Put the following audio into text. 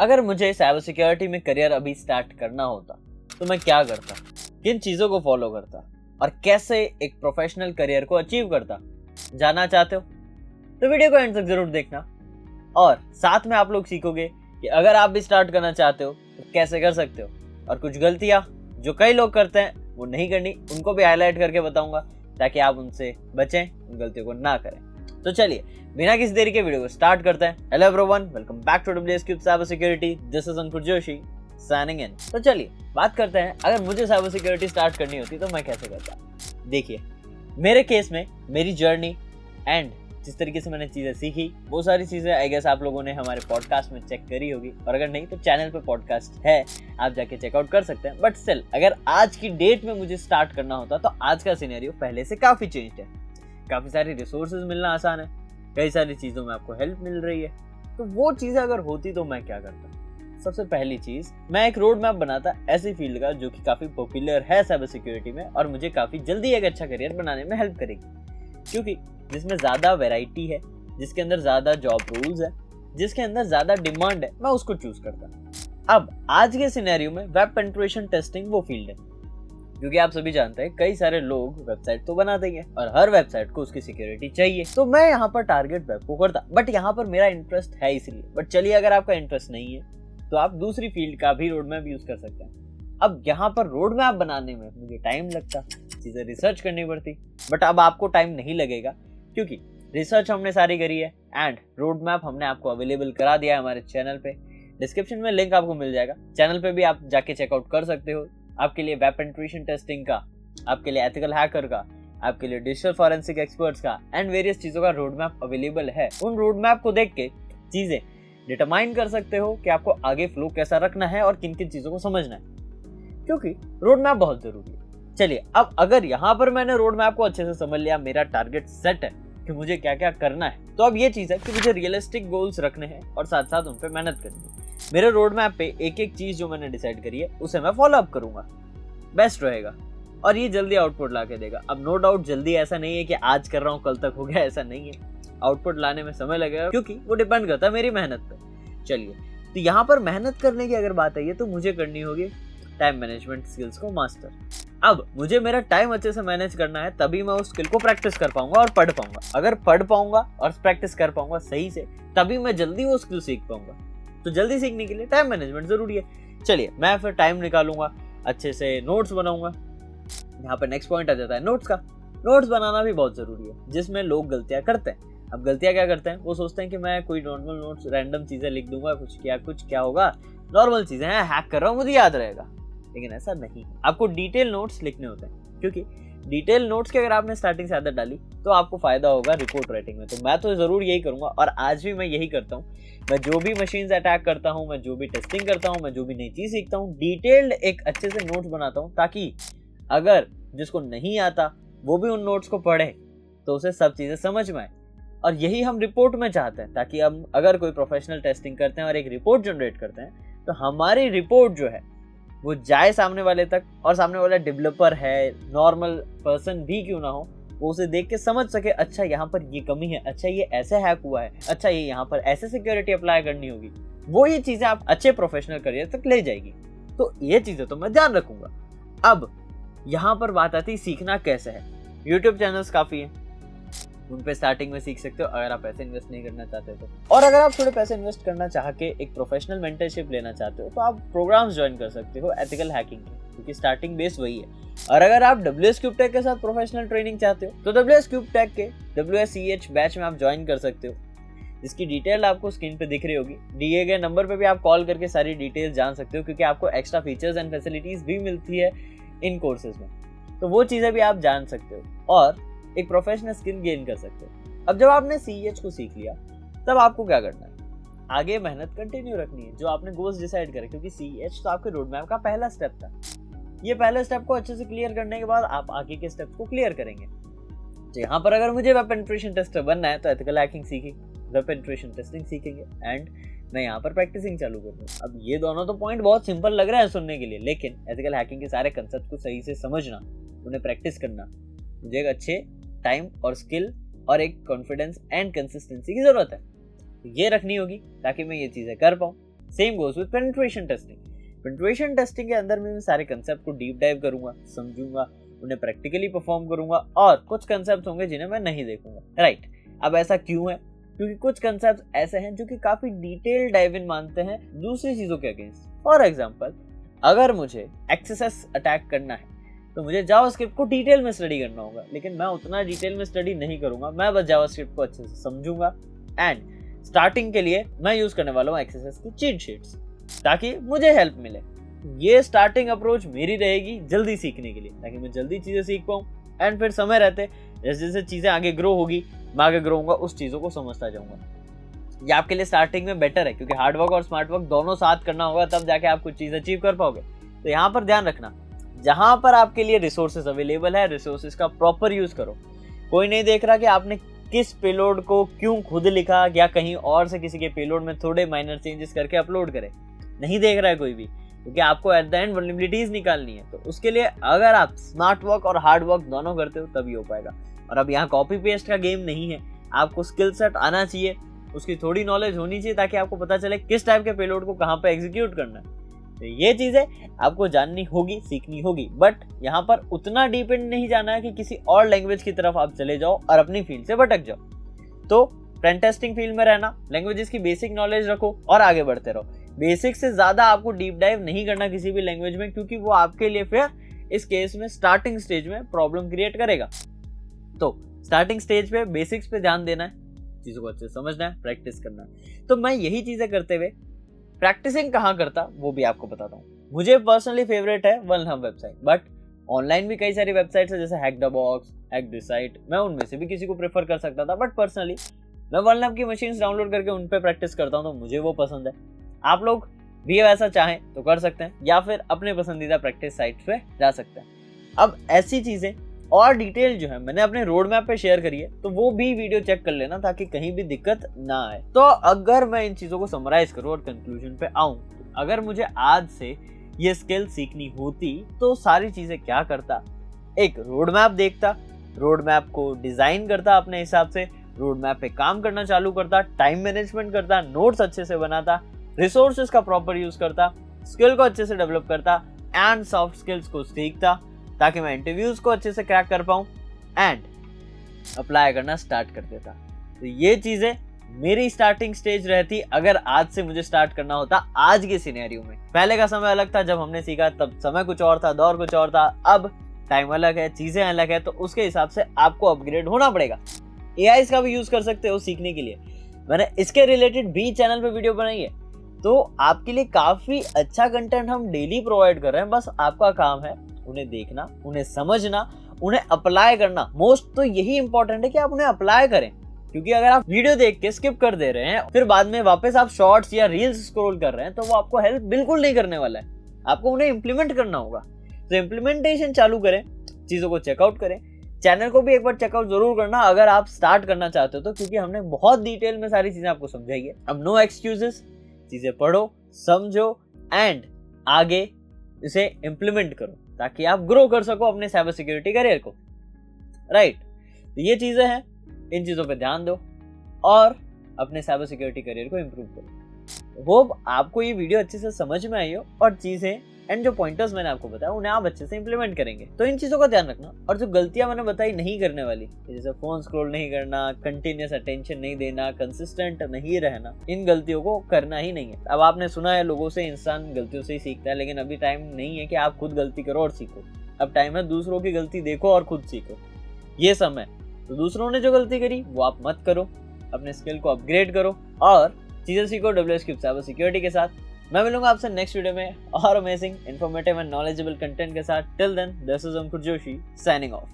अगर मुझे cyber security में करियर अभी स्टार्ट करना होता तो मैं क्या करता, किन चीज़ों को फॉलो करता और कैसे एक प्रोफेशनल करियर को अचीव करता? जानना चाहते हो तो वीडियो को एंड तक जरूर देखना। और साथ में आप लोग सीखोगे कि अगर आप भी स्टार्ट करना चाहते हो तो कैसे कर सकते हो, और कुछ गलतियां जो कई लोग करते हैं वो नहीं करनी, उनको भी हाईलाइट करके बताऊंगा ताकि आप उनसे बचें, उन गलतियों को ना करें। तो चलिए बिना किसी देरी के वीडियो को स्टार्ट करते हैं। Hello everyone, welcome back to WS Cube cyber security. This is Ankur Joshi signing in. तो चलिए बात करते हैं, अगर मुझे साइबर सिक्योरिटी स्टार्ट करनी होती तो मैं कैसे करता। देखिए मेरे केस में मेरी जर्नी एंड जिस तरीके से मैंने चीज़ें सीखी वो सारी चीज़ें आई गेस आप लोगों ने हमारे पॉडकास्ट में चेक करी होगी, और अगर नहीं तो चैनल पे पॉडकास्ट है, आप जाके चेकआउट कर सकते हैं। बट स्टिल अगर आज की डेट में मुझे स्टार्ट करना होता तो आज का सिनेरियो पहले से काफ़ी चेंज है। काफ़ी सारी रिसोर्सेज मिलना आसान है, कई सारी चीज़ों में आपको हेल्प मिल रही है। तो वो चीज़ें अगर होती तो मैं क्या करता? सबसे पहली चीज़, मैं एक रोड मैप बनाता ऐसी फील्ड का जो कि काफ़ी पॉपुलर है साइबर सिक्योरिटी में और मुझे काफ़ी जल्दी एक अच्छा करियर बनाने में हेल्प करेगी, क्योंकि जिसमें ज़्यादा वैरायटी है, जिसके अंदर ज़्यादा जॉब रोल्स है, जिसके अंदर ज़्यादा डिमांड है, मैं उसको चूज करता। अब आज के सिनेरियो में वेब पेनिट्रेशन टेस्टिंग वो फील्ड है, क्योंकि आप सभी जानते हैं कई सारे लोग वेबसाइट तो बनाते ही हैं और हर वेबसाइट को उसकी सिक्योरिटी चाहिए। तो मैं यहाँ पर टारगेट वेब को करता, बट यहाँ पर मेरा इंटरेस्ट है इसलिए। बट चलिए अगर आपका इंटरेस्ट नहीं है तो आप दूसरी फील्ड का भी रोड मैप यूज कर सकते हैं। अब यहाँ पर रोड मैप बनाने में मुझे टाइम लगता, चीजें रिसर्च करनी पड़ती, बट अब आपको टाइम नहीं लगेगा क्योंकि रिसर्च हमने सारी करी है एंड रोड मैप हमने आपको अवेलेबल करा दिया है हमारे चैनल पे। डिस्क्रिप्शन में लिंक आपको मिल जाएगा, चैनल पे भी आप जाके चेकआउट कर सकते हो। आपके लिए वेब पेनिट्रेशन टेस्टिंग का, आपके लिए एथिकल हैकर का, आपके लिए डिजिटल फॉरेंसिक एक्सपर्ट्स का एंड वेरियस चीजों का रोड मैप अवेलेबल है। उन रोड मैप को देख के चीजें डिटरमाइन कर सकते हो कि आपको आगे फ्लो कैसा रखना है और किन किन चीजों को समझना है, क्योंकि रोड मैप बहुत जरूरी है। चलिए अब अगर यहाँ पर मैंने रोड मैप को अच्छे से समझ लिया, मेरा टारगेट सेट है कि मुझे क्या क्या करना है, तो अब ये चीज है कि मुझे रियलिस्टिक गोल्स रखने हैं और साथ साथ उन पे मेहनत करनी है। मेरे रोड मैप पे एक एक चीज जो मैंने डिसाइड करी है उसे मैं फॉलो अप करूंगा, बेस्ट रहेगा और ये जल्दी आउटपुट ला के देगा। अब नो डाउट जल्दी ऐसा नहीं है कि आज कर रहा हूँ कल तक हो गया, ऐसा नहीं है। आउटपुट लाने में समय लगेगा क्योंकि वो डिपेंड करता है मेरी मेहनत पे। चलिए तो यहाँ पर मेहनत करने की अगर बात आई है तो मुझे करनी होगी टाइम मैनेजमेंट स्किल्स को मास्टर। अब मुझे मेरा टाइम अच्छे से मैनेज करना है, तभी मैं उस स्किल को प्रैक्टिस कर पाऊंगा और पढ़ पाऊंगा। अगर पढ़ पाऊंगा और प्रैक्टिस कर पाऊंगा सही से, तभी मैं जल्दी वो स्किल सीख पाऊंगा। तो जल्दी सीखने के लिए टाइम मैनेजमेंट जरूरी है। चलिए मैं फिर टाइम निकालूंगा, अच्छे से नोट्स बनाऊंगा। यहाँ पर नेक्स्ट पॉइंट आ जाता है नोट्स का। नोट्स बनाना भी बहुत जरूरी है, जिसमें लोग गलतियां करते हैं। अब गलतियां क्या करते हैं, वो सोचते हैं कि मैं कोई नॉर्मल नोट्स रैंडम चीजें लिख दूंगा, कुछ क्या होगा, नॉर्मल चीजें हैं, हैक कर रहा हूँ, मुझे याद रहेगा। लेकिन ऐसा नहीं है, आपको डिटेल नोट्स लिखने होते हैं, क्योंकि डिटेल नोट्स की अगर आपने स्टार्टिंग से आदत डाली तो आपको फायदा होगा रिपोर्ट राइटिंग में। तो मैं तो जरूर यही करूंगा और आज भी मैं यही करता हूँ। मैं जो भी मशीन्स अटैक करता हूँ, मैं जो भी टेस्टिंग करता हूँ, मैं जो भी नई चीज सीखता हूँ, डिटेल्ड एक अच्छे से नोट्स बनाता हूँ, ताकि अगर जिसको नहीं आता वो भी उन नोट्स को पढ़े तो उसे सब चीजें समझ में आए। और यही हम रिपोर्ट में चाहते हैं, ताकि हम अगर कोई प्रोफेशनल टेस्टिंग करते हैं और एक रिपोर्ट जनरेट करते हैं तो हमारी रिपोर्ट जो है वो जाए सामने वाले तक, और सामने वाला डेवलपर है, नॉर्मल पर्सन भी क्यों ना हो, वो उसे देख के समझ सके, अच्छा यहाँ पर ये कमी है, अच्छा ये ऐसे हैक हुआ है, अच्छा ये यहाँ पर ऐसे सिक्योरिटी अप्लाई करनी होगी। वो ये चीजें आप अच्छे प्रोफेशनल करियर तक ले जाएगी। तो ये चीजें तो मैं ध्यान रखूंगा। अब यहाँ पर बात आती है सीखना कैसे है। यूट्यूब चैनल्स काफी है, उन पे स्टार्टिंग में सीख सकते हो अगर आप पैसे इन्वेस्ट नहीं करना चाहते तो। और अगर आप थोड़े पैसे इन्वेस्ट करना चाह के एक प्रोफेशनल मेंटरशिप लेना चाहते हो तो आप प्रोग्राम्स ज्वाइन कर सकते हो एथिकल हैकिंग के, क्योंकि स्टार्टिंग बेस वही है। और अगर आप WS Cube Tech के साथ प्रोफेशनल ट्रेनिंग चाहते हो तो WS Cube Tech के WSCH बैच में आप ज्वाइन कर सकते हो, जिसकी डिटेल आपको स्क्रीन पे दिख रही होगी। दिए गए नंबर पे भी आप कॉल करके सारी डिटेल जान सकते हो, क्योंकि आपको एक्स्ट्रा फीचर्स एंड फैसिलिटीज भी मिलती है इन कोर्सेज में। तो वो चीजें भी आप जान सकते हो और एक प्रोफेशनल स्किल गेन कर सकते हो। अब जब आपने CEH को सीख लिया तब आपको क्या करना है, आगे मेहनत कंटिन्यू रखनी है जो आपने गोल्स डिसाइड करे, क्योंकि CEH तो आपके रोड मैप का पहला स्टेप था। ये पहले स्टेप को अच्छे से क्लियर करने के बाद आप आगे के स्टेप्स को क्लियर करेंगे। तो यहाँ पर अगर मुझे वेब पेनिट्रेशन टेस्टर बनना है तो एथिकल हैकिंग सीखी, वेब पेनिट्रेशन टेस्टिंग सीखेंगे एंड मैं यहाँ पर प्रैक्टिसिंग चालू करूँगा। अब ये दोनों तो पॉइंट बहुत सिंपल लग रहा है सुनने के लिए, लेकिन एथिकल हैकिंग के सारे कंसेप्ट को सही से समझना, उन्हें प्रैक्टिस करना, मुझे एक अच्छे टाइम और स्किल और एक कॉन्फिडेंस एंड कंसिस्टेंसी की जरूरत है। ये रखनी होगी ताकि मैं ये चीजें कर पाऊँ। Same goes with penetration testing. Penetration testing के अंदर मैं सारे कंसेप्ट को डीप डाइव करूंगा, समझूंगा, उन्हें प्रैक्टिकली परफॉर्म करूंगा और कुछ कंसेप्ट होंगे जिन्हें मैं नहीं देखूंगा। राइट, अब ऐसा क्यों है? क्योंकि कुछ कंसेप्ट ऐसे हैं जो कि काफी डिटेल डाइव इन मानते हैं दूसरी चीजों के अगेंस्ट। फॉर एग्जांपल, अगर मुझे एक्सेस अटैक करना है तो मुझे जावास्क्रिप्ट को डिटेल में स्टडी करना होगा, लेकिन मैं उतना डिटेल में स्टडी नहीं करूंगा। मैं बस जावास्क्रिप्ट को अच्छे से समझूंगा एंड स्टार्टिंग के लिए मैं यूज करने वाला हूँ एक्सेस की चीट शीट्स, ताकि मुझे हेल्प मिले। ये स्टार्टिंग अप्रोच मेरी रहेगी जल्दी सीखने के लिए, ताकि मैं जल्दी चीजें सीख पाऊँ एंड फिर समय रहते जैसे जैसे चीजें आगे ग्रो होगी, मैं आगे ग्रो होऊंगा, उस चीजों को समझता जाऊंगा। ये आपके लिए स्टार्टिंग में बेटर है, क्योंकि हार्ड वर्क और स्मार्ट वर्क दोनों साथ करना होगा, तब जाके आप कुछ चीज अचीव कर पाओगे। तो यहाँ पर ध्यान रखना, जहां पर आपके लिए रिसोर्सेज अवेलेबल है, रिसोर्सेज का प्रॉपर यूज करो। कोई नहीं देख रहा कि आपने किस पेलोड को क्यों खुद लिखा या कहीं और से किसी के पेलोड में थोड़े माइनर चेंजेस करके अपलोड करे, नहीं देख रहा है कोई भी, क्योंकि आपको एट द एंड वल्नरेबिलिटीज निकालनी है। तो उसके लिए अगर आप स्मार्ट वर्क और हार्ड वर्क दोनों करते हो तभी हो पाएगा। और अब यहाँ कॉपी पेस्ट का गेम नहीं है, आपको स्किल सेट आना चाहिए, उसकी थोड़ी नॉलेज होनी चाहिए, ताकि आपको पता चले किस टाइप के पेलोड को कहाँ पे एग्जीक्यूट करना है। तो ये चीजें आपको जाननी होगी, सीखनी होगी, बट यहाँ पर उतना डिपेंड नहीं जाना है कि किसी और लैंग्वेज की तरफ आप चले जाओ और अपनी फील्ड से भटक जाओ। तो पेन टेस्टिंग फील्ड में रहना, लैंग्वेजेस की बेसिक नॉलेज रखो और आगे बढ़ते रहो। बेसिक से ज्यादा आपको डीप डाइव नहीं करना किसी भी लैंग्वेज में, क्योंकि वो आपके लिए फिर इस केस में स्टार्टिंग स्टेज में प्रॉब्लम क्रिएट करेगा। तो स्टार्टिंग स्टेज पे बेसिक्स पे ध्यान देना है, चीजों को अच्छे से समझना है, प्रैक्टिस करना है। तो मैं यही चीजें करते हुए प्रैक्टिसिंग कहाँ करता वो भी आपको बताता हूँ। मुझे पर्सनली फेवरेट है वनहब वेबसाइट, बट ऑनलाइन भी कई सारी वेबसाइट्स है जैसे hack the box, hack the site, मैं उनमें से भी किसी को प्रेफर कर सकता था, बट पर्सनली मैं वनहब की मशीन्स डाउनलोड करके उन पे प्रैक्टिस करता हूँ, तो मुझे वो पसंद है। आप लोग भी ऐसा चाहें तो कर सकते हैं, या फिर अपने पसंदीदा प्रैक्टिस साइट पे जा सकते हैं। अब ऐसी चीजें और डिटेल जो है मैंने अपने रोड मैप पे शेयर करी है, तो वो भी वीडियो चेक कर लेना, ताकि कहीं भी दिक्कत ना आए। तो अगर मैं इन चीजों को समराइज करूं और कंक्लूजन पे आऊं, अगर मुझे आज से ये स्किल सीखनी होती तो सारी चीजें क्या करता? एक रोड मैप देखता, रोड मैप को डिजाइन करता अपने हिसाब से, रोड मैप पे काम करना चालू करता, टाइम मैनेजमेंट करता, नोट्स अच्छे से बनाता, रिसोर्सेज का प्रॉपर यूज करता, स्किल को अच्छे से डेवलप करता एंड सॉफ्ट स्किल्स को सीखता, ताकि मैं इंटरव्यूज को अच्छे से क्रैक कर पाऊं एंड अप्लाई करना स्टार्ट कर देता। तो ये चीजें मेरी स्टार्टिंग स्टेज रहती अगर आज से मुझे स्टार्ट करना होता आज के सिनेरियो में। पहले का समय अलग था, जब हमने सीखा तब समय कुछ और था, दौर कुछ और था। अब टाइम अलग है, चीजें अलग है, तो उसके हिसाब से आपको अपग्रेड होना पड़ेगा। एआई का भी यूज कर सकते हो सीखने के लिए, मैंने इसके रिलेटेड भी चैनल पे वीडियो बनाई है। तो आपके लिए काफी अच्छा कंटेंट हम डेली प्रोवाइड कर रहे हैं, बस आपका काम है उन्हें देखना, उन्हें समझना, उन्हें अप्लाई करना। मोस्ट तो यही इंपॉर्टेंट है कि आप उन्हें अप्लाई करें, क्योंकि अगर आप वीडियो देख के स्किप कर दे रहे हैं फिर बाद में वापस आप शॉर्ट्स या रील्स स्क्रॉल कर रहे हैं, तो वो आपको हेल्प बिल्कुल नहीं करने वाला है। आपको उन्हें इंप्लीमेंट करना होगा। तो इंप्लीमेंटेशन चालू करें, चीजों को चेकआउट करें। चैनल को भी एक बार चेकआउट जरूर करना अगर आप स्टार्ट करना चाहते हो तो, क्योंकि हमने बहुत डिटेल में सारी चीजें आपको समझाई है। अब नो एक्सक्यूजेस, चीजें पढ़ो, समझो एंड आगे इसे इंप्लीमेंट करो, ताकि आप ग्रो कर सको अपने साइबर सिक्योरिटी करियर को। राइट, तो ये चीजें हैं, इन चीजों पे ध्यान दो और अपने साइबर सिक्योरिटी करियर को इंप्रूव करो। होप आपको ये वीडियो अच्छे से समझ में आई हो और चीजें एंड जो पॉइंटर्स मैंने आपको बताया उन्हें आप अच्छे से इंप्लीमेंट करेंगे। तो इन चीजों का ध्यान रखना, और जो गलतियां मैंने बताई नहीं करने वाली, जैसे फोन स्क्रॉल नहीं करना, कंटिन्यूअस अटेंशन नहीं देना, कंसिस्टेंट नहीं रहना, इन गलतियों को करना ही नहीं है। अब आपने सुना है लोगों से इंसान गलतियों से ही सीखता है, लेकिन अभी टाइम नहीं है कि आप खुद गलती करो और सीखो। अब टाइम है दूसरों की गलती देखो और खुद सीखो। ये समय तो दूसरों ने जो गलती करी वो आप मत करो, अपने स्किल को अपग्रेड करो और चीजें सीखो WSCube साइबर सिक्योरिटी के साथ। मैं मिलूंगा आपसे नेक्स्ट वीडियो में और amazing, informative and knowledgeable content के साथ। Till then, this is Ankur Joshi signing of.